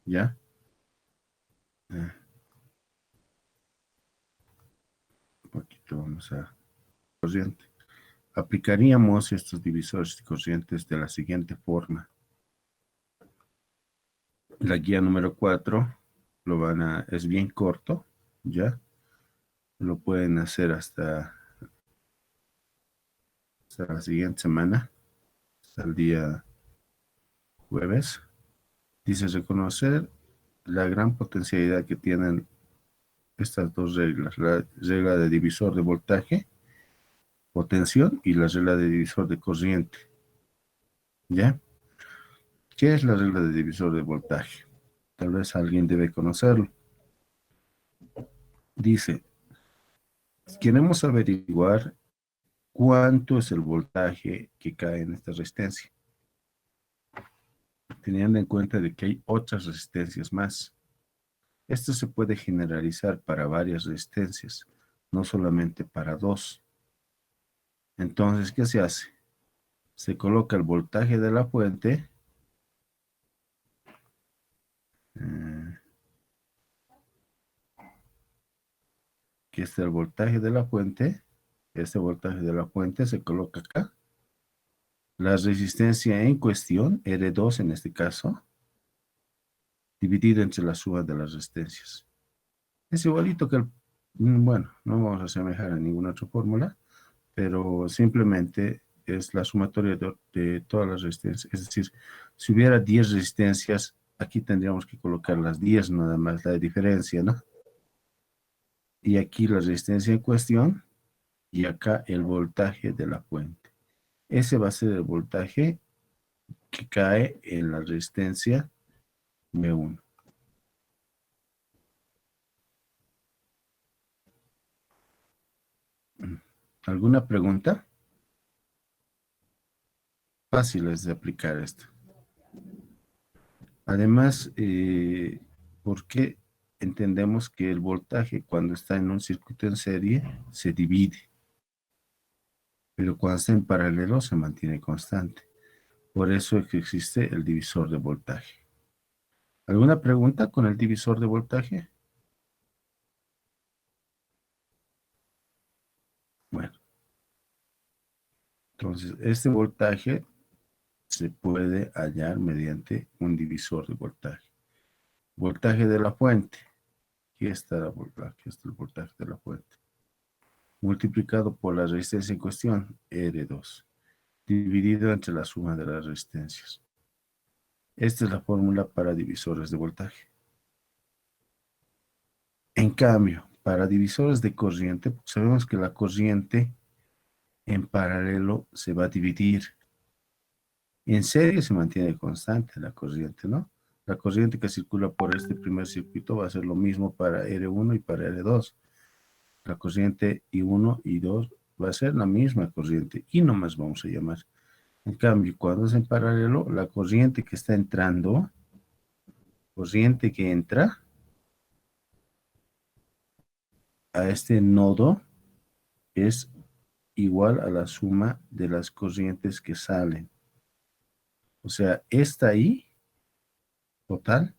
¿ya? Un poquito vamos a corriente. Aplicaríamos estos divisores de corrientes de la siguiente forma. La guía número 4 es bien corto, ¿ya? Lo pueden hacer hasta la siguiente semana, hasta el día jueves. Dice reconocer la gran potencialidad que tienen estas dos reglas, la regla de divisor de voltaje, potencial, y la regla de divisor de corriente, ¿ya? ¿Qué es la regla de divisor de voltaje? Tal vez alguien debe conocerlo. Dice, queremos averiguar cuánto es el voltaje que cae en esta resistencia, teniendo en cuenta de que hay otras resistencias más. Esto se puede generalizar para varias resistencias, no solamente para dos. Entonces, ¿qué se hace? Se coloca el voltaje de la fuente. Aquí está el voltaje de la fuente. Este voltaje de la fuente se coloca acá. La resistencia en cuestión, R2 en este caso, dividido entre la suma de las resistencias. Es igualito que bueno, no vamos a asemejar a ninguna otra fórmula, pero simplemente es la sumatoria de todas las resistencias. Es decir, si hubiera 10 resistencias, aquí tendríamos que colocar las 10 nada más, la diferencia, ¿no? Y aquí la resistencia en cuestión, y acá el voltaje de la fuente. Ese va a ser el voltaje que cae en la resistencia B1. ¿Alguna pregunta? Fáciles de aplicar esto. Además, ¿por qué entendemos que el voltaje cuando está en un circuito en serie se divide? Pero cuando está en paralelo se mantiene constante. Por eso es que existe el divisor de voltaje. ¿Alguna pregunta con el divisor de voltaje? Bueno, entonces este voltaje se puede hallar mediante un divisor de voltaje. Voltaje de la fuente. Aquí está el voltaje de la fuente. Multiplicado por la resistencia en cuestión, R2. Dividido entre la suma de las resistencias. Esta es la fórmula para divisores de voltaje. En cambio, para divisores de corriente, sabemos que la corriente en paralelo se va a dividir. En serie se mantiene constante la corriente, ¿no? La corriente que circula por este primer circuito va a ser lo mismo para R1 y para R2. La corriente I1 y 2 va a ser la misma corriente, y no más vamos a llamar. En cambio, cuando es en paralelo, la corriente que está entrando, corriente que entra a este nodo es igual a la suma de las corrientes que salen. O sea, esta I total,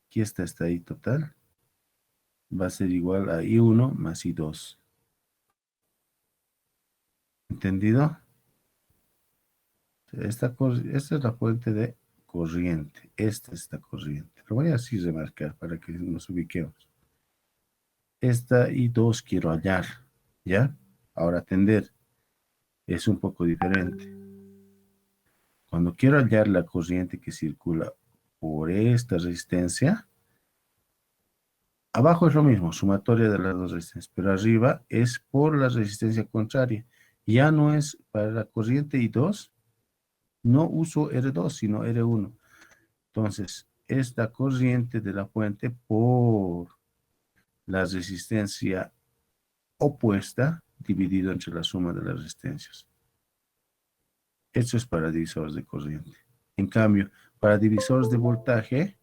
aquí esta I total, va a ser igual a I1 más I2. ¿Entendido? Esta es la fuente de corriente. Esta es la corriente. Lo voy a así remarcar para que nos ubiquemos. Esta I2 quiero hallar, ¿ya? Ahora atender es un poco diferente. Cuando quiero hallar la corriente que circula por esta resistencia, abajo es lo mismo, sumatoria de las dos resistencias, pero arriba es por la resistencia contraria. Ya no es para la corriente I2, no uso R2, sino R1. Entonces, esta corriente de la fuente por la resistencia opuesta dividido entre la suma de las resistencias. Esto es para divisores de corriente. En cambio, para divisores de voltaje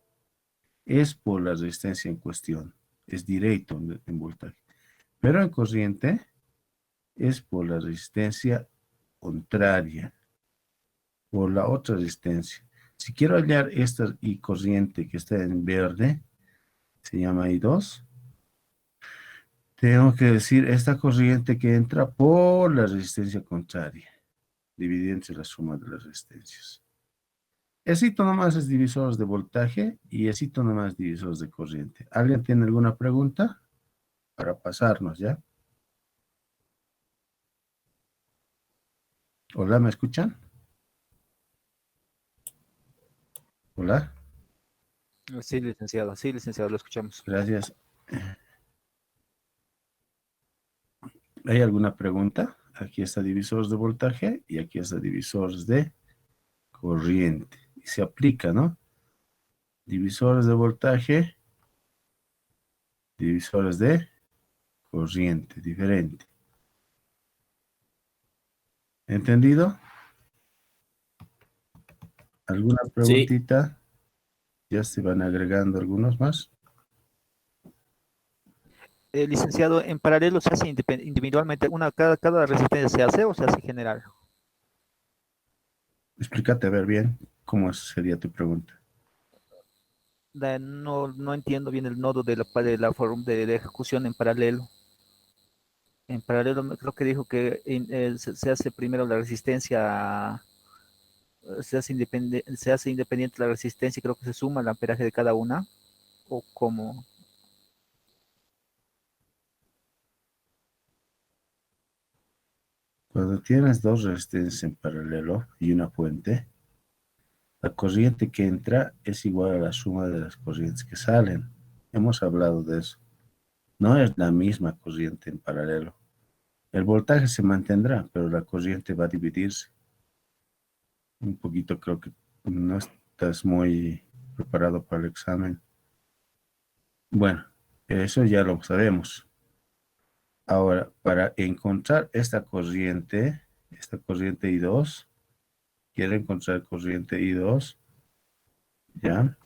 es por la resistencia en cuestión. Es directo en voltaje. Pero en corriente es por la resistencia contraria, por la otra resistencia. Si quiero hallar esta y corriente que está en verde, se llama I2, tengo que decir esta corriente que entra por la resistencia contraria, dividida entre la suma de las resistencias. Esito nomás es divisores de voltaje y esito nomás divisores de corriente. ¿Alguien tiene alguna pregunta? Para pasarnos, ¿ya? Hola, ¿me escuchan? Hola, Sí, licenciado, lo escuchamos. gracias. ¿Hay alguna pregunta? Aquí está divisores de voltaje y aquí está divisores de corriente. Y se aplica, ¿no? Divisores de voltaje, divisores de corriente, diferente. ¿Entendido? ¿Alguna Sí. preguntita? Ya se van agregando algunos más. Licenciado, en paralelo se hace individualmente, cada resistencia se hace o se hace general. Explícate a ver bien cómo sería tu pregunta. No entiendo bien el nodo de la ejecución en paralelo. En paralelo, creo que dijo que se hace primero la resistencia, se hace independiente la resistencia y creo que se suma el amperaje de cada una, o cómo. Cuando tienes dos resistencias en paralelo y una fuente, la corriente que entra es igual a la suma de las corrientes que salen. Hemos hablado de eso. No es la misma corriente en paralelo. El voltaje se mantendrá, pero la corriente va a dividirse. Un poquito creo que no estás muy preparado para el examen. Bueno, eso ya lo sabemos. Ahora, para encontrar esta corriente I2, quiero encontrar corriente I2, ¿ya?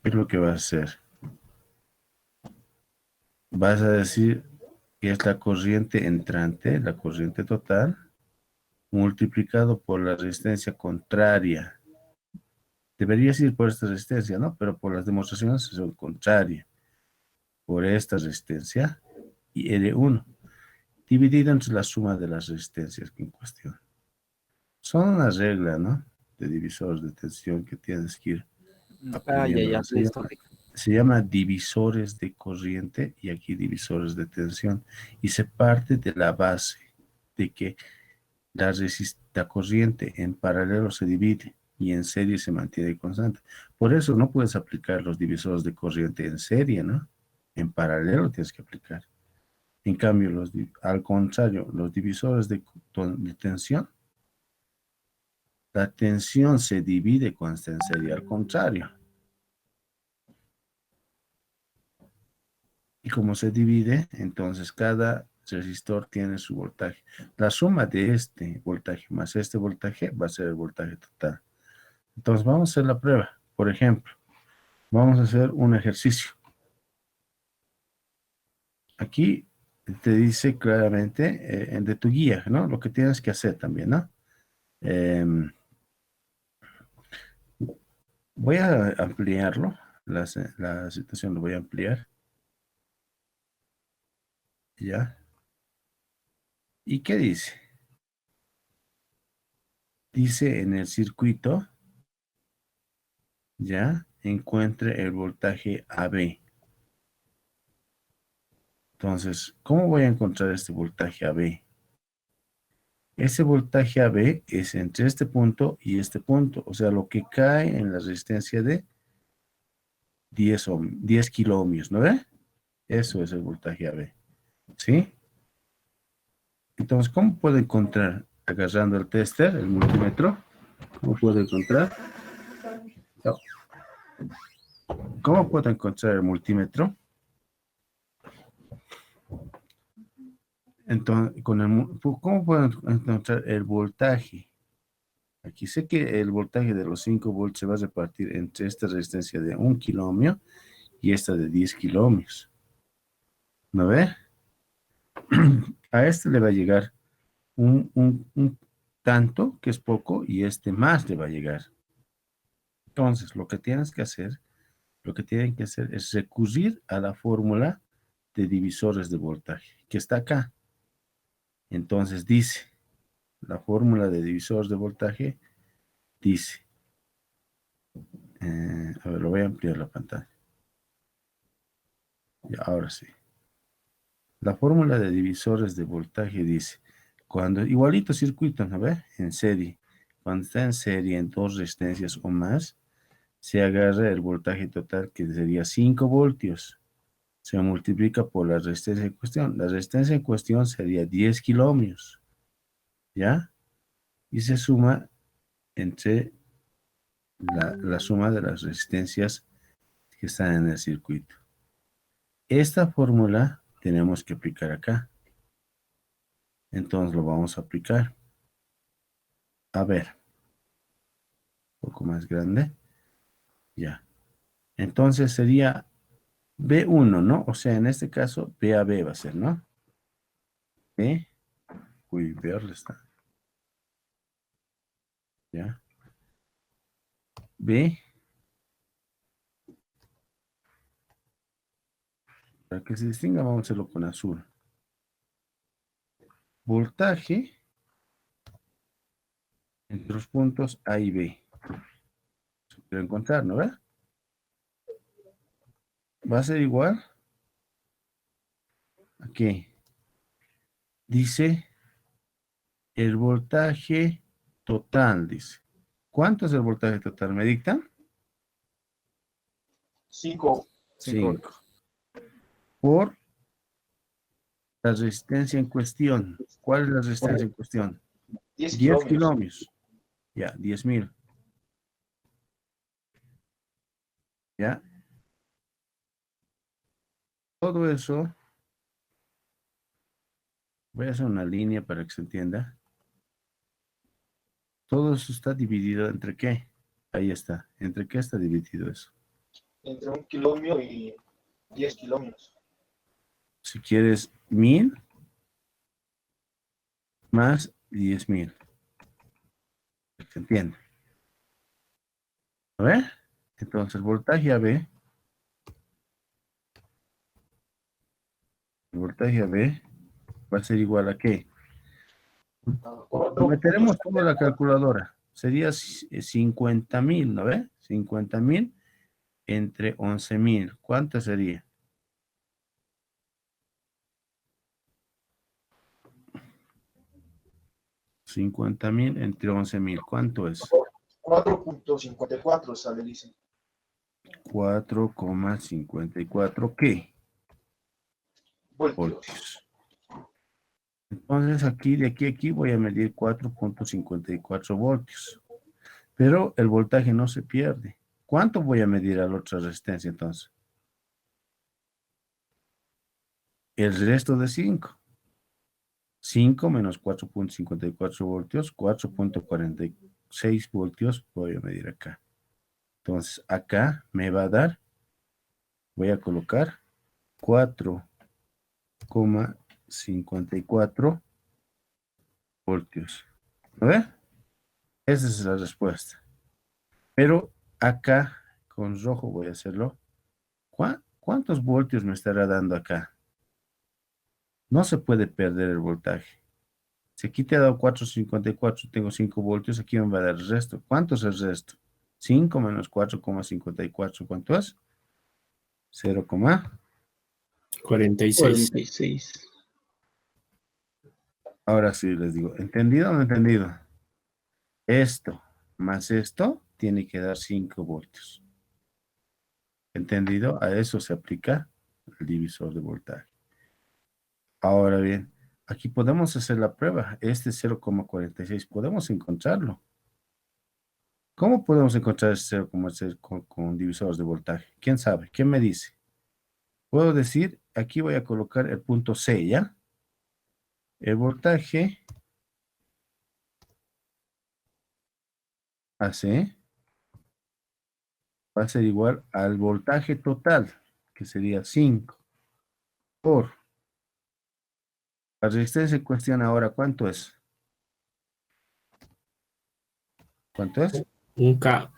¿Qué es lo que vas a hacer? Vas a decir que es la corriente entrante, la corriente total, multiplicado por la resistencia contraria. Deberías ir por esta resistencia, ¿no? Pero por las demostraciones son contrarias. Por esta resistencia y R1, dividido entre la suma de las resistencias en cuestión. Son una regla, ¿no? De divisores de tensión que tienes que ir Ya, aprendiendo, ya, ¿no? listo. Se llama divisores de corriente y aquí divisores de tensión. Y se parte de la base de que la corriente en paralelo se divide y en serie se mantiene constante. Por eso no puedes aplicar los divisores de corriente en serie, ¿no? En paralelo tienes que aplicar. En cambio, al contrario, los divisores de tensión, la tensión se divide cuando está en serie, al contrario. Y como se divide, entonces cada resistor tiene su voltaje. La suma de este voltaje más este voltaje va a ser el voltaje total. Entonces vamos a hacer la prueba. Por ejemplo, vamos a hacer un ejercicio. Aquí te dice claramente de tu guía, ¿no? Lo que tienes que hacer también, ¿no? Em, Voy a ampliarlo, la situación lo voy a ampliar, ¿ya? ¿Y qué dice? Dice en el circuito, ¿ya? Encuentre el voltaje AB. Entonces, ¿cómo voy a encontrar este voltaje AB? Ese voltaje AB es entre este punto y este punto, o sea, lo que cae en la resistencia de 10 kiloohmios, ¿no ve? Eso es el voltaje AB, ¿sí? Entonces, ¿cómo puedo encontrar? Agarrando el tester, el multímetro, ¿cómo puedo encontrar? No. ¿Cómo puedo encontrar el multímetro? Entonces, ¿cómo puedo encontrar el voltaje? Aquí sé que el voltaje de los 5 volts se va a repartir entre esta resistencia de 1 kiloohmio y esta de 10 kiloohmios. ¿No ve? A este le va a llegar un tanto, que es poco, y este más le va a llegar. Entonces, lo que tienen que hacer es recurrir a la fórmula de divisores de voltaje, que está acá. Entonces dice, la fórmula de divisores de voltaje dice, a ver, lo voy a ampliar la pantalla. Y ahora sí. La fórmula de divisores de voltaje dice, cuando, igualito circuito, ¿no ve? En serie. Cuando está en serie en dos resistencias o más, se agarra el voltaje total, que sería 5 voltios. Se multiplica por la resistencia en cuestión. La resistencia en cuestión sería 10 kilómetros, ¿ya? Y se suma entre la suma de las resistencias que están en el circuito. Esta fórmula tenemos que aplicar acá. Entonces lo vamos a aplicar. A ver, un poco más grande. Ya. Entonces sería B1, ¿no? O sea, en este caso, B a B va a ser, ¿no? B. Uy, verde está. Ya. B. Para que se distinga, vamos a hacerlo con azul. Voltaje entre los puntos A y B. Se quiero encontrar, ¿no ve? Va a ser igual. Aquí. Dice el voltaje total, dice. ¿Cuánto es el voltaje total? ¿Me dictan? 5. 5. Por la resistencia en cuestión. ¿Cuál es la resistencia en cuestión? 10 10 kilómetros. kilómetros. Ya, 10.000. Ya. Todo eso, voy a hacer una línea para que se entienda. Todo eso está dividido entre qué. Ahí está. ¿Entre qué está dividido eso? Entre 1 kilómetro y 10 kilómetros. Si quieres 1000 más 10.000. ¿Se entiende? ¿A ver? Entonces, el voltaje AB va a ser igual a ¿qué? Meteremos todo en la calculadora. Sería 50.000, ¿no ve? 50.000 entre 11.000. ¿Cuánto sería? 50.000 entre 11.000. ¿Cuánto es? 4.54 sale, dice. 4,54. ¿Qué? Voltios. Voltios. Entonces aquí, de aquí a aquí voy a medir 4,54 voltios. Pero el voltaje no se pierde. ¿Cuánto voy a medir a la otra resistencia entonces? El resto de 5. 5 menos 4,54 voltios, 4,46 voltios voy a medir acá. Entonces acá me va a dar, voy a colocar 4,54 voltios. ¿A ver? Esa es la respuesta. Pero acá, con rojo voy a hacerlo. ¿Cuántos voltios me estará dando acá? No se puede perder el voltaje. Si aquí te ha dado 4,54, tengo 5 voltios, aquí me va a dar el resto. ¿Cuánto es el resto? 5 menos 4,54, ¿cuánto es? 0,46. 46. Ahora sí les digo, ¿entendido o no entendido? Esto más esto tiene que dar 5 voltios. ¿Entendido? A eso se aplica el divisor de voltaje. Ahora bien, aquí podemos hacer la prueba. Este 0,46, podemos encontrarlo. ¿Cómo podemos encontrar este 0,6 con divisores de voltaje? ¿Quién sabe? ¿Quién me dice? Puedo decir, aquí voy a colocar el punto C, ¿ya? El voltaje AC va a ser igual al voltaje total, que sería 5, por la resistencia en cuestión ahora, ¿cuánto es? ¿Cuánto es? 1K.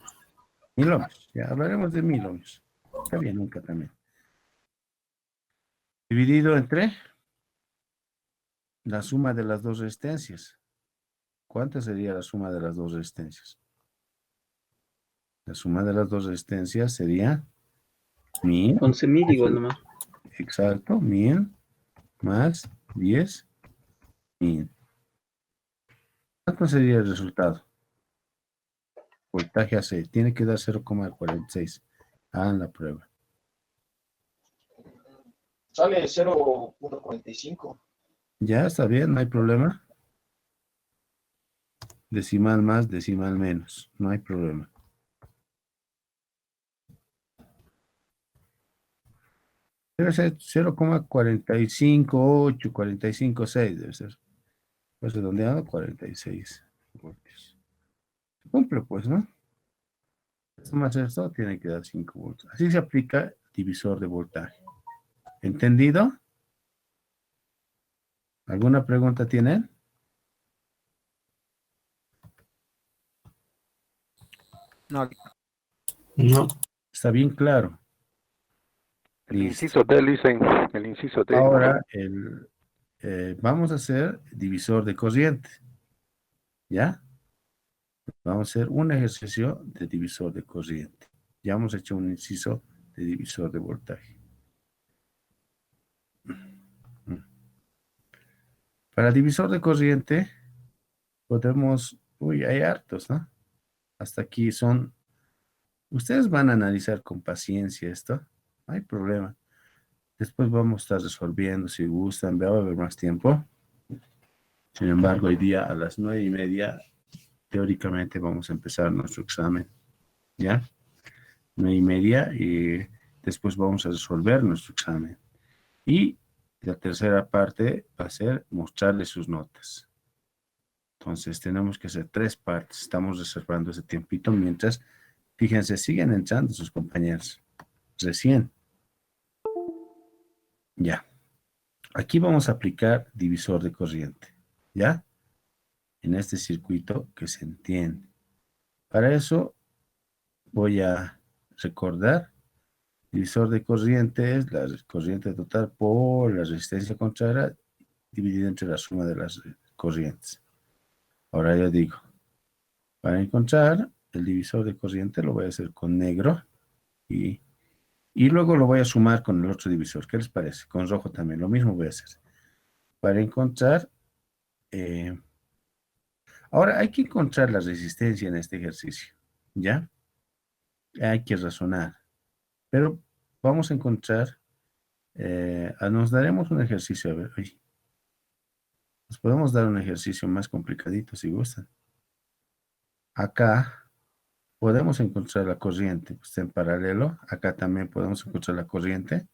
1000 ohmios. Ya hablaremos de 1000 ohmios. Está bien, nunca también. Dividido entre la suma de las dos resistencias. ¿Cuánta sería la suma de las dos resistencias? La suma de las dos resistencias sería 1000. 11.000 igual nomás. Exacto, 1000 más 10.000. ¿Cuánto sería el resultado? Voltaje AC. Tiene que dar 0,46. Hagan la prueba. Sale 0,45. Ya está bien, no hay problema. Decimal más, decimal menos. No hay problema. Debe ser 0,458, 45,6 debe ser. Pues redondeado, 46 voltios. Se cumple, pues, ¿no? Esto más esto tiene que dar 5 voltios. Así se aplica divisor de voltaje. ¿Entendido? ¿Alguna pregunta tienen? No, No. Está bien claro. El Listo. inciso D, dicen, el inciso D. Ahora vamos a hacer divisor de corriente. ¿Ya? Vamos a hacer un ejercicio de divisor de corriente. Ya hemos hecho un inciso de divisor de voltaje. Para divisor de corriente podemos... Uy, hay hartos, ¿no? Hasta aquí son... Ustedes van a analizar con paciencia esto. No hay problema. Después vamos a estar resolviendo si gustan. Va a haber más tiempo. Sin embargo, hoy día a las 9:30, teóricamente vamos a empezar nuestro examen. ¿Ya? 9:30 y después vamos a resolver nuestro examen. Y la tercera parte va a ser mostrarles sus notas. Entonces tenemos que hacer 3 partes. Estamos reservando ese tiempito mientras, fíjense, siguen entrando sus compañeros. Recién. Ya. Aquí vamos a aplicar divisor de corriente. ¿Ya? En este circuito que se entiende. Para eso voy a recordar. Divisor de corriente es la corriente total por la resistencia contraria dividida entre la suma de las corrientes. Ahora yo digo, para encontrar el divisor de corriente lo voy a hacer con negro y luego lo voy a sumar con el otro divisor. ¿Qué les parece? Con rojo también, lo mismo voy a hacer. Para encontrar, ahora hay que encontrar la resistencia en este ejercicio, ¿ya? Hay que razonar, pero vamos a encontrar, nos daremos un ejercicio, a ver, uy, nos podemos dar un ejercicio más complicadito si gustan. Acá podemos encontrar la corriente, pues en paralelo. Acá también podemos encontrar la corriente.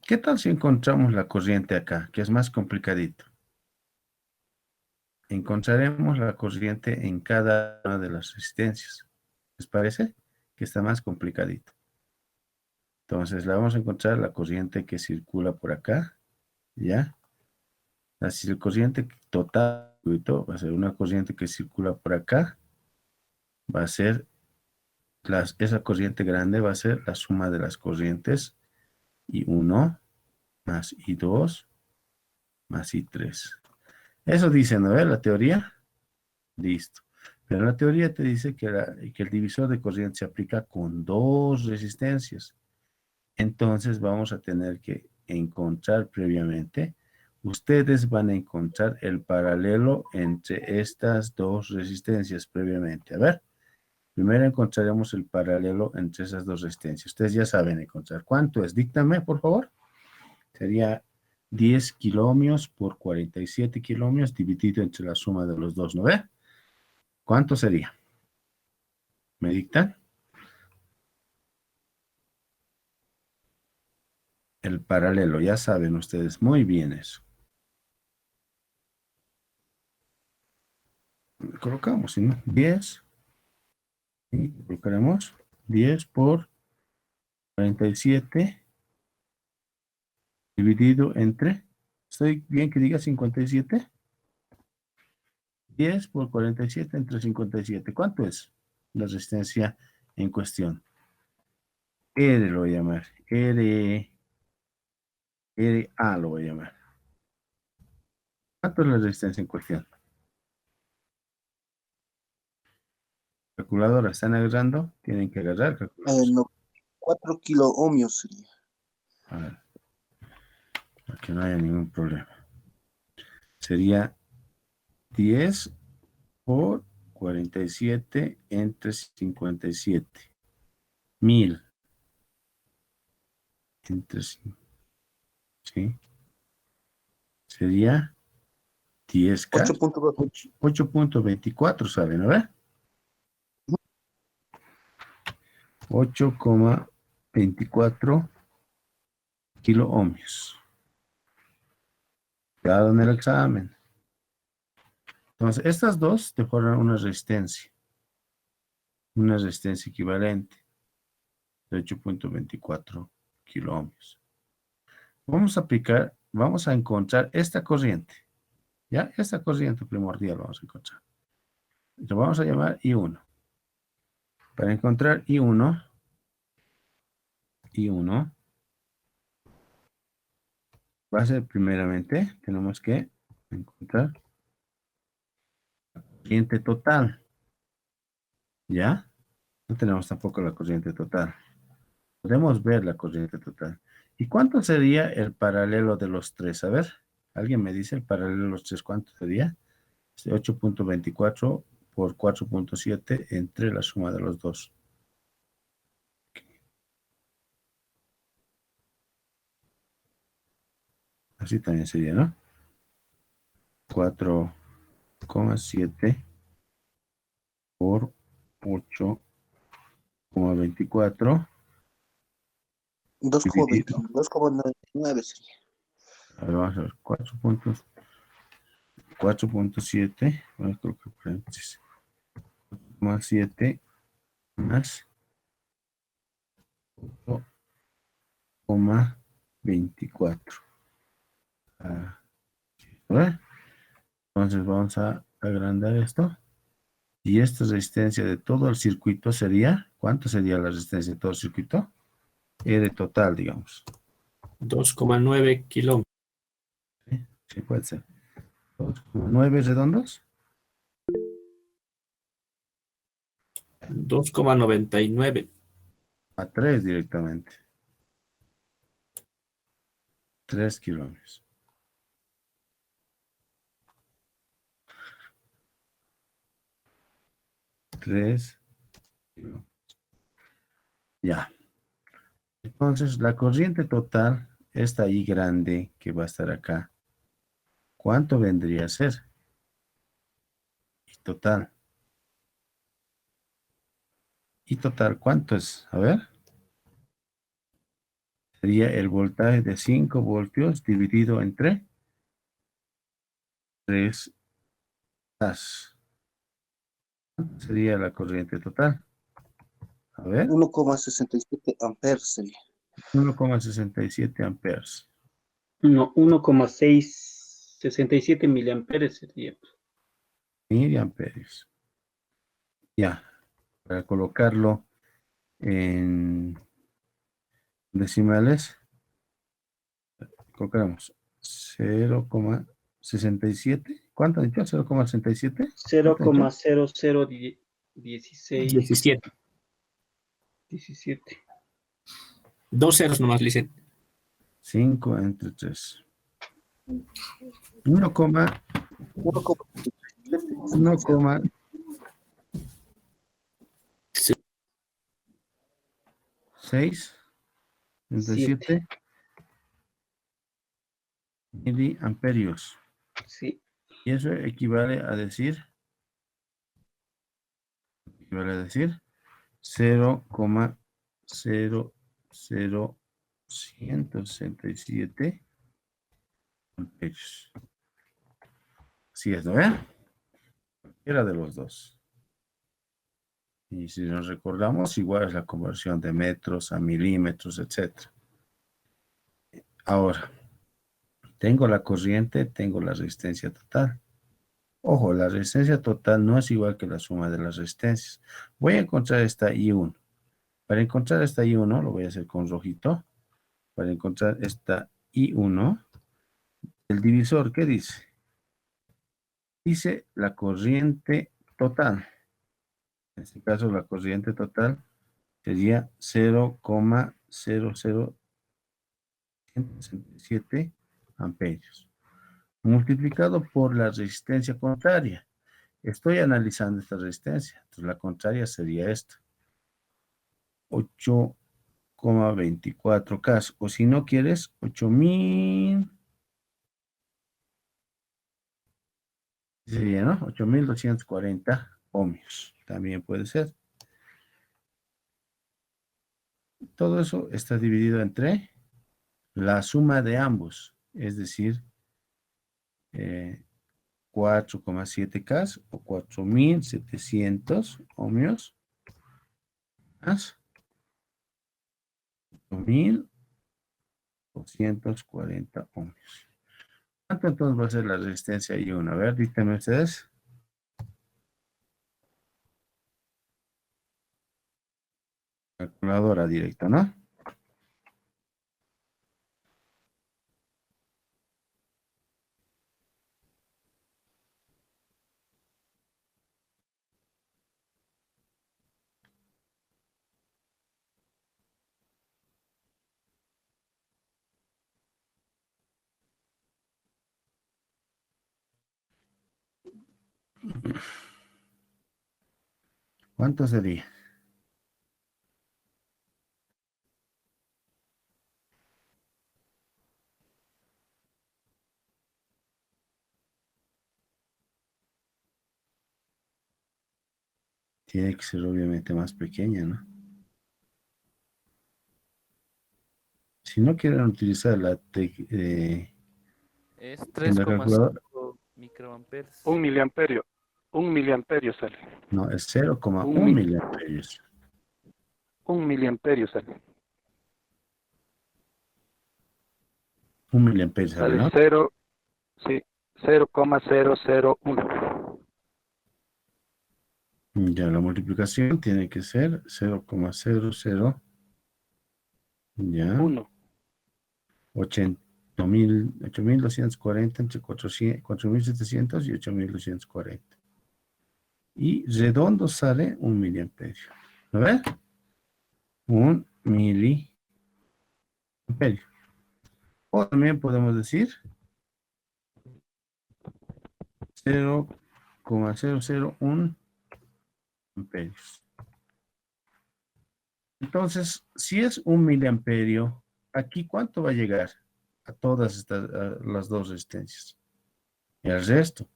¿Qué tal si encontramos la corriente acá, que es más complicadito? Encontraremos la corriente en cada una de las resistencias. ¿Les parece? Que está más complicadito. Entonces, la vamos a encontrar la corriente que circula por acá, ¿ya? La corriente total va a ser una corriente que circula por acá, va a ser, esa corriente grande va a ser la suma de las corrientes I1 más I2 más I3. Eso dice, ¿no? La teoría, listo. Pero la teoría te dice que el divisor de corriente se aplica con 2 resistencias. Entonces vamos a tener que encontrar previamente, ustedes van a encontrar el paralelo entre estas 2 resistencias previamente. A ver, primero encontraremos el paralelo entre esas 2 resistencias. Ustedes ya saben encontrar. ¿Cuánto es? Díctame, por favor. Sería 10 kiloohmios por 47 kiloohmios dividido entre la suma de los dos, ¿no ve? ¿Cuánto sería? ¿Me dictan? El paralelo, ya saben ustedes muy bien eso. Colocamos, ¿sí, no? 10. Y colocaremos 10 por 47 dividido entre ¿Estoy bien que diga 57? 10 por 47 entre 57. ¿Cuánto es la resistencia en cuestión? R lo voy a llamar. RA lo voy a llamar. ¿Cuánto es la resistencia en cuestión? Calculadora, ¿están agarrando? Tienen que agarrar calculadora. No, 4 kilo ohmios sería. A ver, para que no haya ningún problema. Sería 10 por 47 entre 57. 1000 entre 5. ¿Sí? Sería 10K. 8.2. 8.24 sale, ¿no ve? 8,24 kilo ohmios. Dado en el examen. Entonces, estas dos te forman una resistencia equivalente de 8.24 kilo ohmios. Vamos a encontrar esta corriente. ¿Ya? Esta corriente primordial vamos a encontrar. Lo vamos a llamar I1. Para encontrar I1, va a ser primeramente, tenemos que encontrar la corriente total. ¿Ya? No tenemos tampoco la corriente total. Podemos ver la corriente total. ¿Y cuánto sería el paralelo de los tres? A ver, ¿alguien me dice el paralelo de los tres cuánto sería? 8.24 por 4.7 entre la suma de los dos. Así también sería, ¿no? 4,7 por 8,24. 2,99 sería. A ver, vamos a ver, 4.7, vamos a colocar paréntesis, 4,7 más 8,24. Entonces vamos a agrandar esto. Y esta resistencia de todo el circuito sería, ¿cuánto sería la resistencia de todo el circuito? R total, digamos. 2,9 kilo. Sí, puede ser. 2,9 redondos. 2,99. A 3 directamente. 3 kilómetros. Ya. Entonces, la corriente total, esta I grande que va a estar acá, ¿cuánto vendría a ser? Y total. ¿Y total cuánto es? A ver. Sería el voltaje de 5 voltios dividido entre 3 as. ¿Cuánto sería la corriente total? A ver. 1,67 amperes sería. 1,67 amperes. No, 1,667 miliamperes sería. Miliamperes. Ya. Para colocarlo en decimales, colocamos 0,67. ¿Cuánto ha dicho? 0,67. 0,0016 17. 17. 2 ceros nomás, Licen. 5 entre 3. 1,6 entre 7 miliamperios. Sí. Y eso equivale a decir 0,00167 amperios. Así es, ¿no ve? Era de los dos. Y si nos recordamos, igual es la conversión de metros a milímetros, etc. Ahora, Tengo la corriente, tengo la resistencia total. Ojo, la resistencia total no es igual que la suma de las resistencias. Voy a encontrar esta I1. Para encontrar esta I1, lo voy a hacer con rojito. Para encontrar esta I1, el divisor, ¿qué dice? Dice la corriente total. En este caso, la corriente total sería 0,00167 amperios. Multiplicado por la resistencia contraria. Estoy analizando esta resistencia. Entonces, la contraria sería esta. 8,24 K. O si no quieres, 8000. Sería, ¿no? 8240 ohmios. También puede ser. Todo eso está dividido entre la suma de ambos. Es decir, 4,7 K o 4700 ohmios más 8240 ohmios. ¿Cuánto entonces va a ser la resistencia I1? A ver, díganme ustedes. Calculadora directa, ¿no? ¿Cuánto sería? Tiene que ser obviamente más pequeña, ¿no? Si no quieren utilizar la Es en la calculadora, 3,5 microamperes. 1 miliamperio sale. no, es 0,1 Un mil- miliamperios. 1 miliamperio sale. 1 miliamperio, ¿sabe, Sale no? 0, sí, 0,001. Ya, la multiplicación tiene que ser 0,00, ya, 1. 8240 entre 4700 y 8240. Y redondo sale 1 miliamperio. ¿Lo ves? 1 miliamperio. O también podemos decir 0,001 amperios. Entonces, si es 1 miliamperio, ¿aquí cuánto va a llegar? A todas estas, a las dos resistencias. Y al resto,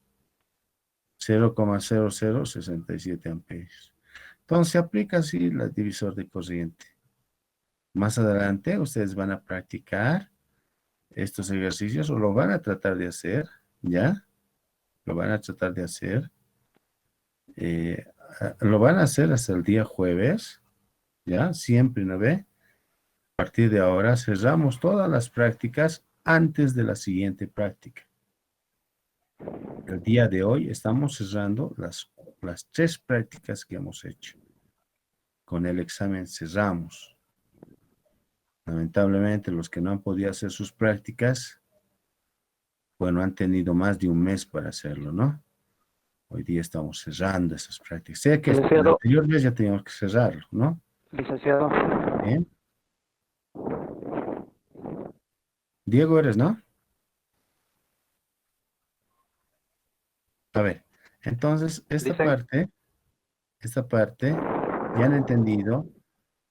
0,0067 amperios. Entonces, se aplica así el divisor de corriente. Más adelante, ustedes van a practicar estos ejercicios o lo van a tratar de hacer, ¿ya? Lo van a tratar de hacer. Lo van a hacer hasta el día jueves, ¿ya? Siempre, ¿no ve? A partir de ahora cerramos todas las prácticas antes de la siguiente práctica. El día de hoy estamos cerrando las 3 prácticas que hemos hecho. Con el examen cerramos. Lamentablemente, los que no han podido hacer sus prácticas, bueno, han tenido más de un mes para hacerlo, ¿no? Hoy día estamos cerrando esas prácticas. Sé que el Licenciado. anterior mes ya teníamos que cerrarlo, ¿no? Licenciado. Bien. Diego eres, ¿no? A ver, entonces, esta parte, ya han entendido.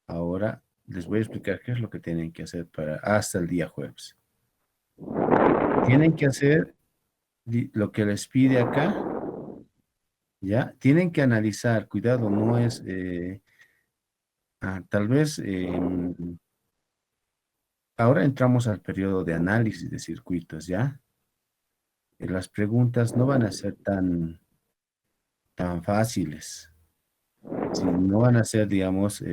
Ahora les voy a explicar qué es lo que tienen que hacer para hasta el día jueves. Tienen que hacer lo que les pide acá, ¿ya? Tienen que analizar, cuidado, no es, tal vez, ahora entramos al periodo de análisis de circuitos, ¿ya? Las preguntas no van a ser tan fáciles. No van a ser, digamos,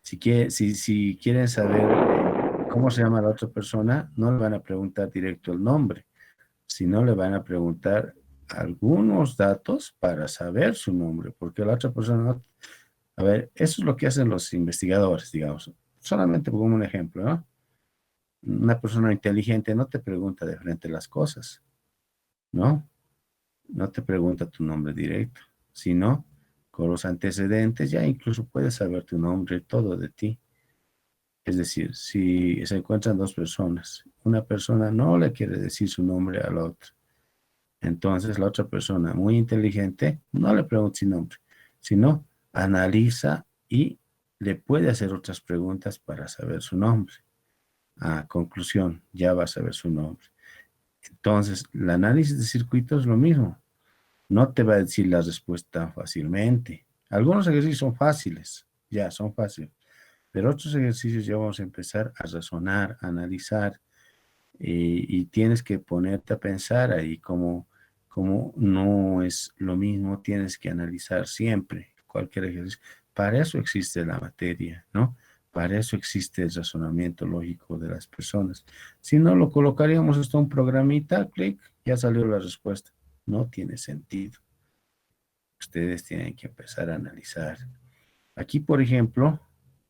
si quieren saber cómo se llama la otra persona, no le van a preguntar directo el nombre, sino le van a preguntar algunos datos para saber su nombre, porque la otra persona no... A ver, eso es lo que hacen los investigadores, digamos. Solamente como un ejemplo, ¿no? Una persona inteligente no te pregunta de frente las cosas, ¿no? No te pregunta tu nombre directo, sino con los antecedentes ya incluso puedes saber tu nombre, todo de ti. Es decir, si se encuentran dos personas, una persona no le quiere decir su nombre a la otra. Entonces la otra persona muy inteligente no le pregunta su nombre, sino analiza y le puede hacer otras preguntas para saber su nombre. A conclusión, ya va a saber su nombre. Entonces, el análisis de circuitos es lo mismo. No te va a decir la respuesta fácilmente. Algunos ejercicios son fáciles, ya son fáciles, pero otros ejercicios ya vamos a empezar a razonar, a analizar, y tienes que ponerte a pensar ahí como no es lo mismo, tienes que analizar siempre cualquier ejercicio. Para eso existe la materia, ¿no? Para eso existe el razonamiento lógico de las personas. Si no, lo colocaríamos esto en un programita, clic, ya salió la respuesta. No tiene sentido. Ustedes tienen que empezar a analizar. Aquí, por ejemplo,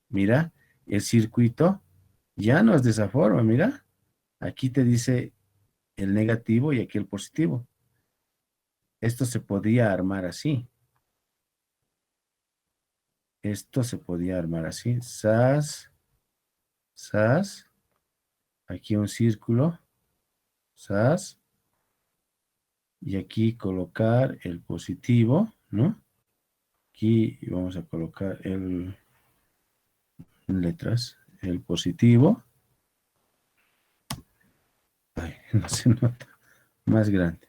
mira, el circuito ya no es de esa forma, mira. Aquí te dice el negativo y aquí el positivo. Esto se podía armar así. Esto se podía armar así. Sas, sas. Aquí un círculo. Sas. Y aquí colocar el positivo, ¿no? Aquí vamos a colocar el letras, el positivo. Ay, no se nota. Más grande.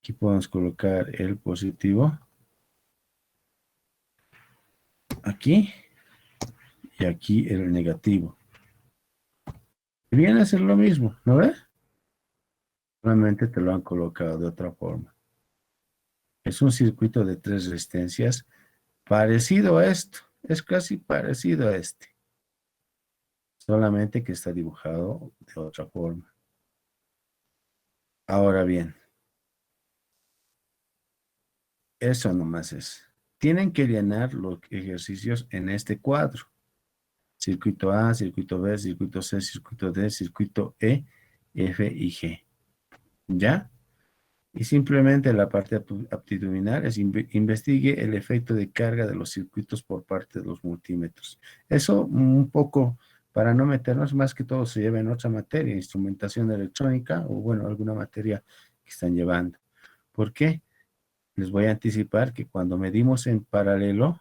Aquí podemos colocar el positivo. Aquí. Y aquí el negativo. Viene a ser lo mismo, ¿no ves? Solamente te lo han colocado de otra forma. Es un circuito de 3 resistencias parecido a esto. Es casi parecido a este. Solamente que está dibujado de otra forma. Ahora bien, eso nomás es. Tienen que llenar los ejercicios en este cuadro. Circuito A, circuito B, circuito C, circuito D, circuito E, F y G. ¿Ya? Y simplemente la parte aptitudinal es investigue el efecto de carga de los circuitos por parte de los multímetros. Eso un poco, para no meternos, más que todo se lleva en otra materia, instrumentación electrónica o bueno, alguna materia que están llevando. ¿Por qué? Les voy a anticipar que cuando medimos en paralelo,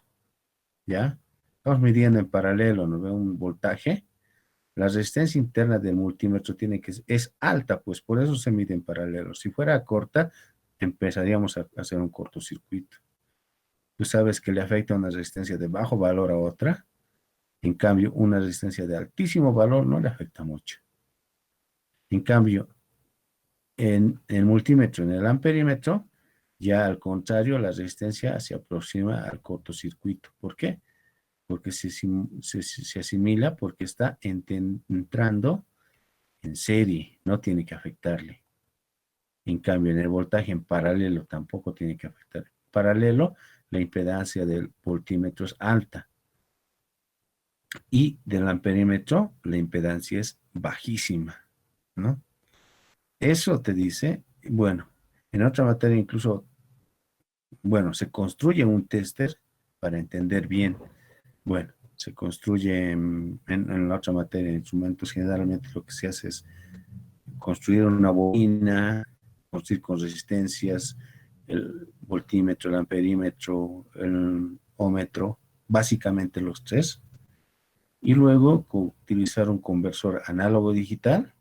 ¿ya? Estamos midiendo en paralelo, ¿no ve? Un voltaje. La resistencia interna del multímetro es alta, pues por eso se mide en paralelo. Si fuera corta, empezaríamos a hacer un cortocircuito. Tú sabes que le afecta una resistencia de bajo valor a otra. En cambio, una resistencia de altísimo valor no le afecta mucho. En cambio, en el multímetro, en el amperímetro, ya al contrario, la resistencia se aproxima al cortocircuito. ¿Por qué? Porque se asimila, porque está entrando en serie, no tiene que afectarle. En cambio, en el voltaje en paralelo tampoco tiene que afectar. En paralelo, la impedancia del voltímetro es alta. Y del amperímetro, la impedancia es bajísima, ¿no? Eso te dice, bueno, en otra materia incluso, bueno, se construye un tester para entender bien. Bueno, se construye en la otra materia, en instrumentos, generalmente lo que se hace es construir una bobina, construir con resistencias, el voltímetro, el amperímetro, el ohmetro, básicamente los tres, y luego utilizar un conversor análogo digital,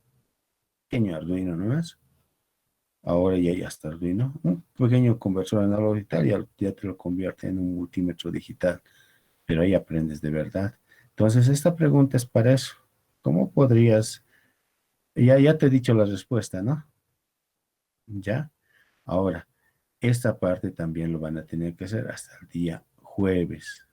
pequeño Arduino nomás, ahora ya está Arduino, un pequeño conversor análogo digital ya te lo convierte en un multímetro digital, pero ahí aprendes de verdad. Entonces, esta pregunta es para eso. ¿Cómo podrías? Ya te he dicho la respuesta, ¿no? ¿Ya? Ahora, esta parte también lo van a tener que hacer hasta el día jueves.